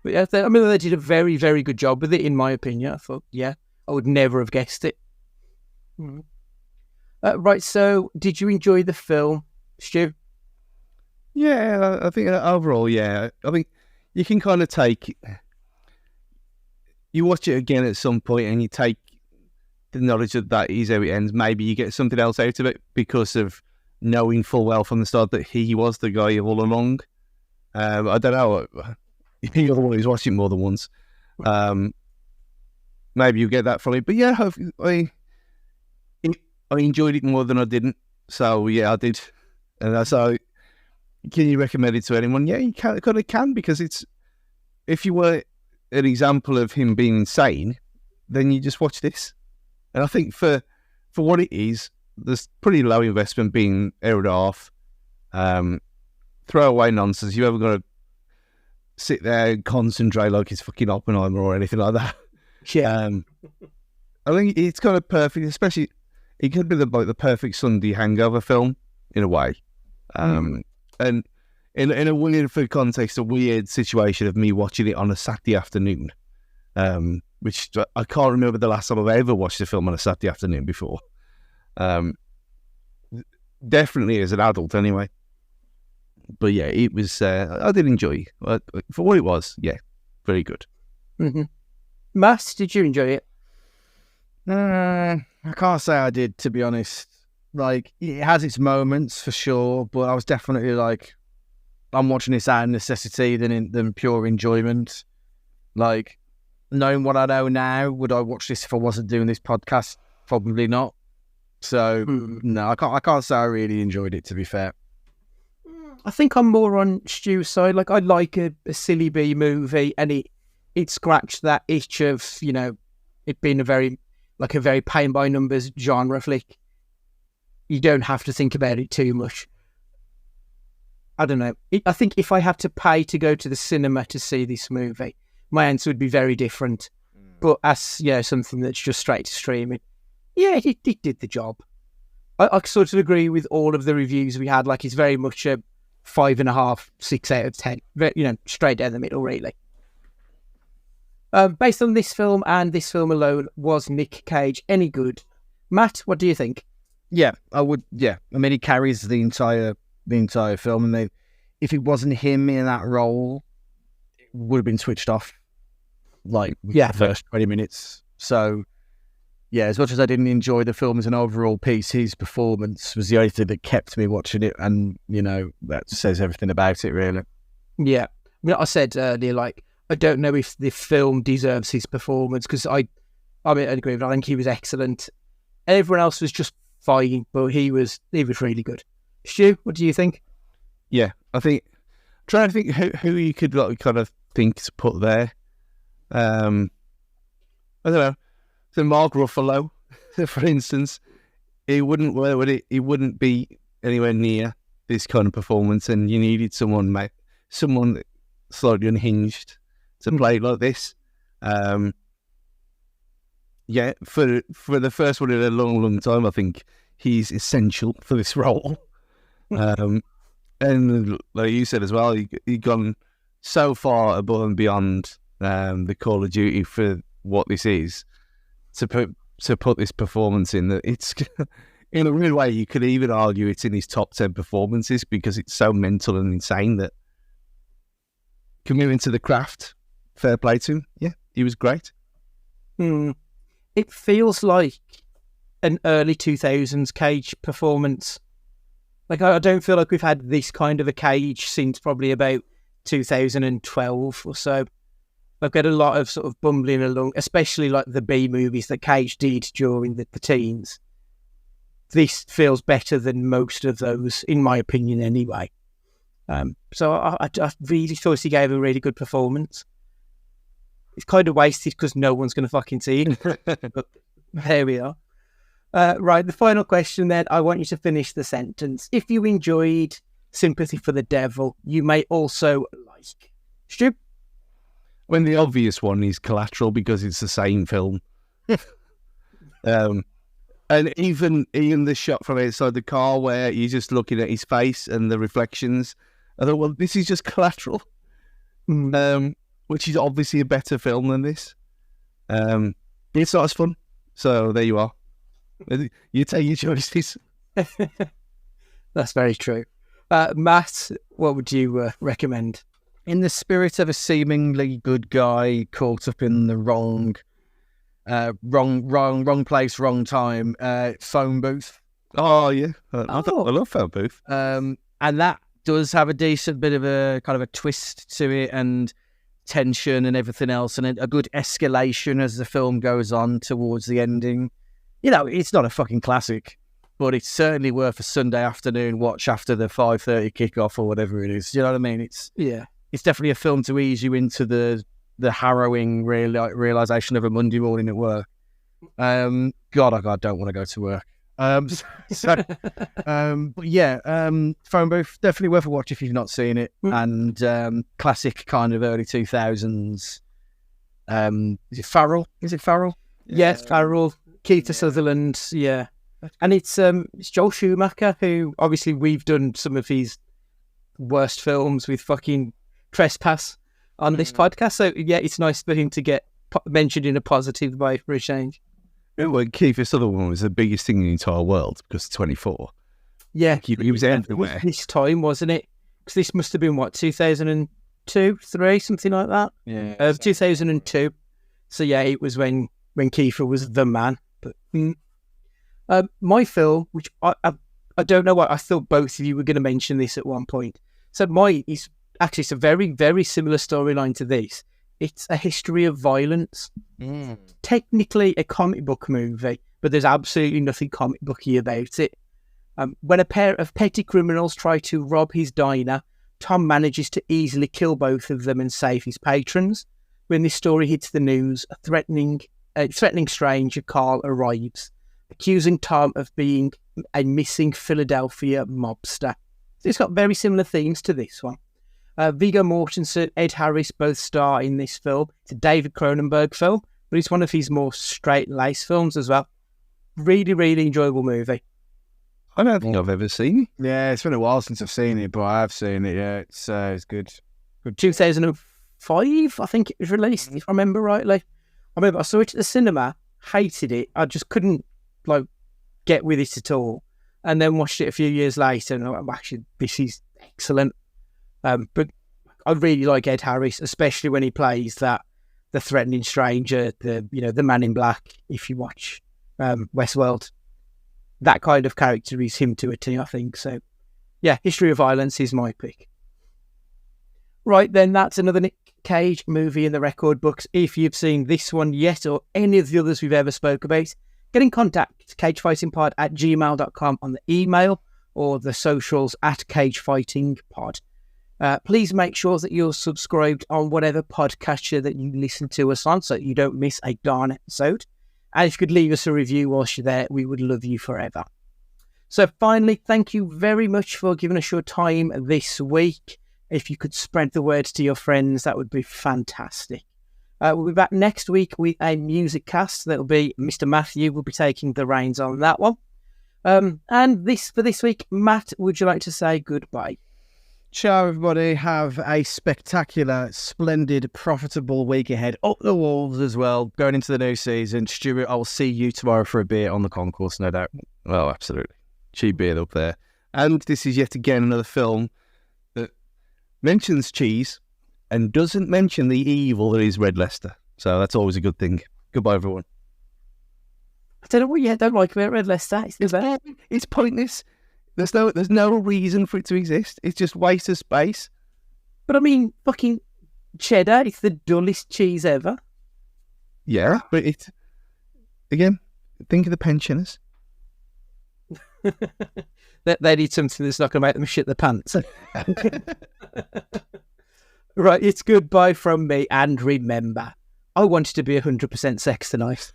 But yeah, they did a very, very good job with it, in my opinion. I thought, yeah, I would never have guessed it. Right, so did you enjoy the film, Stu? Yeah, I think overall, yeah. I think you can kind of you watch it again at some point and you take the knowledge that is how it ends. Maybe you get something else out of it because of knowing full well from the start that he was the guy all along. I don't know. You're the one who's watched it more than once. Maybe you get that from it. But yeah, I enjoyed it more than I didn't. So yeah, I did. And so, can you recommend it to anyone? Yeah, you kind of can, because if you were an example of him being insane, then you just watch this. And I think for what it is, there's pretty low investment being aired off. Throwaway nonsense. You haven't got to sit there and concentrate like it's fucking Oppenheimer or anything like that. Yeah. I think it's kind of perfect, especially it could be the perfect Sunday hangover film in a way. And in a weird, for context, a weird situation of me watching it on a Saturday afternoon, which I can't remember the last time I've ever watched a film on a Saturday afternoon before. Definitely as an adult anyway. But yeah, it was, I did enjoy it. For what it was, yeah, very good. Mm-hmm. Matt, did you enjoy it? I can't say I did, to be honest. Like, it has its moments for sure, but I was definitely like, I'm watching this out of necessity than pure enjoyment. Like, knowing what I know now, would I watch this if I wasn't doing this podcast? Probably not. So, no, I can't say I really enjoyed it, to be fair. I think I'm more on Stu's side. Like, I like a silly B movie, and it scratched that itch of, you know, it being a very pain by numbers genre flick. You don't have to think about it too much. I don't know. I think if I had to pay to go to the cinema to see this movie, my answer would be very different. But as, yeah, something that's just straight to streaming, yeah, it did the job. I sort of agree with all of the reviews we had. Like, it's very much a 5.5, 6 out of 10. You know, straight down the middle, really. Based on this film and this film alone, was Nick Cage any good? Matt, what do you think? Yeah, I would. Yeah, I mean, he carries the entire film, and if it wasn't him in that role, it would have been switched off. Like, the first 20 minutes. So, yeah, as much as I didn't enjoy the film as an overall piece, his performance was the only thing that kept me watching it, and you know that says everything about it, really. Yeah, I mean, I said earlier, like, I don't know if the film deserves his performance, because I agree with it. I think he was excellent. Everyone else was just fine, but he was really good. Stu, what do you think? Yeah, I think trying to think who you could like kind of think to put there. I don't know. So Mark Ruffalo, for instance, he wouldn't be anywhere near this kind of performance, and you needed someone slightly unhinged to play like this. Yeah, for the first one in a long, long time, I think he's essential for this role. And like you said as well, he gone so far above and beyond the Call of Duty for what this is to put this performance in. That it's in a real way, you could even argue it's in his top 10 performances, because it's so mental and insane. That committing to the craft, fair play to him. Yeah, he was great. It feels like an early 2000s Cage performance. Like, I don't feel like we've had this kind of a Cage since probably about 2012 or so. I've got a lot of sort of bumbling along, especially like the B movies that Cage did during the teens. This feels better than most of those, in my opinion, anyway. So I really thought he gave a really good performance. It's kind of wasted because no one's going to fucking see it. But there we are. Right, the final question then. I want you to finish the sentence. If you enjoyed Sympathy for the Devil, you may also like... Stu? When the obvious one is Collateral because it's the same film. And even the shot from outside the car where you're just looking at his face and the reflections, I thought, well, this is just Collateral, which is obviously a better film than this. It's not as fun. So there you are. You take your choices. That's very true. Matt, what would you recommend? In the spirit of a seemingly good guy caught up in the wrong place, wrong time, Phone Booth. Oh yeah, I love Phone Booth. And that does have a decent bit of a kind of a twist to it and tension and everything else, and a good escalation as the film goes on towards the ending. You know, it's not a fucking classic, but it's certainly worth a Sunday afternoon watch after the 5:30 kickoff or whatever it is. You know what I mean? It's definitely a film to ease you into the harrowing realization of a Monday morning at work. God, I don't want to go to work. But yeah, Phone Booth, definitely worth a watch if you've not seen it. And classic kind of early 2000s. Is it Farrell? Yes, Farrell, Kiefer Sutherland, yeah. And it's Joel Schumacher, who obviously we've done some of his worst films with fucking Trespass on this podcast. So yeah, it's nice for him to get mentioned in a positive way for a change. Well, Kiefer Sutherland was the biggest thing in the entire world because 24. Yeah, he was everywhere. This time, wasn't it? Because this must have been what, 2002, 3, something like that. Yeah, 2002. So yeah, it was when Kiefer was the man. But my film, which I don't know why I thought both of you were going to mention this at one point. So mine is actually, it's a very, very similar storyline to this. It's A History of Violence. Technically a comic book movie, but there's absolutely nothing comic booky about it. When a pair of petty criminals try to rob his diner, Tom manages to easily kill both of them and save his patrons. When this story hits the news, a threatening stranger, Carl, arrives, accusing Tom of being a missing Philadelphia mobster. So it's got very similar themes to this one. Viggo Mortensen, Ed Harris both star in this film. It's a David Cronenberg film, but it's one of his more straight-laced films as well. Really, really enjoyable movie. I don't think I've ever seen it. Yeah, it's been a while since I've seen it, but I have seen it. Yeah, it's good. 2005, I think it was released, if I remember rightly. I remember I saw it at the cinema, hated it. I just couldn't get with it at all. And then watched it a few years later, and I'm actually, this is excellent. But I really like Ed Harris, especially when he plays the threatening stranger, the man in black. If you watch Westworld, that kind of character is him to a T, I think. So, yeah, History of Violence is my pick. Right then, that's another Nick Cage movie in the record books. If you've seen this one yet, or any of the others we've ever spoke about, get in contact, cagefightingpod@gmail.com on the email, or the socials @cagefightingpod. Please make sure that you're subscribed on whatever podcatcher that you listen to us on so that you don't miss a darn episode. And if you could leave us a review whilst you're there, we would love you forever. So finally, thank you very much for giving us your time this week. If you could spread the word to your friends, that would be fantastic. We'll be back next week with a music cast. That'll be Mr. Matthew will be taking the reins on that one. And for this week, Matt, would you like to say goodbye? Ciao, everybody. Have a spectacular, splendid, profitable week ahead. Up the walls as well, going into the new season. Stuart, I will see you tomorrow for a beer on the concourse, no doubt. Oh, absolutely. Cheap beer up there. And this is yet again another film that mentions cheese and doesn't mention the evil that is Red Leicester. So that's always a good thing. Goodbye, everyone. I don't know what you don't like about Red Leicester. It's pointless. There's no reason for it to exist. It's just waste of space. But I mean, fucking Cheddar, it's the dullest cheese ever. Yeah, but it again. Think of the pensioners. They need something that's not going to make them shit their pants. Right, it's goodbye from me, and remember, I wanted to be 100% sex tonight.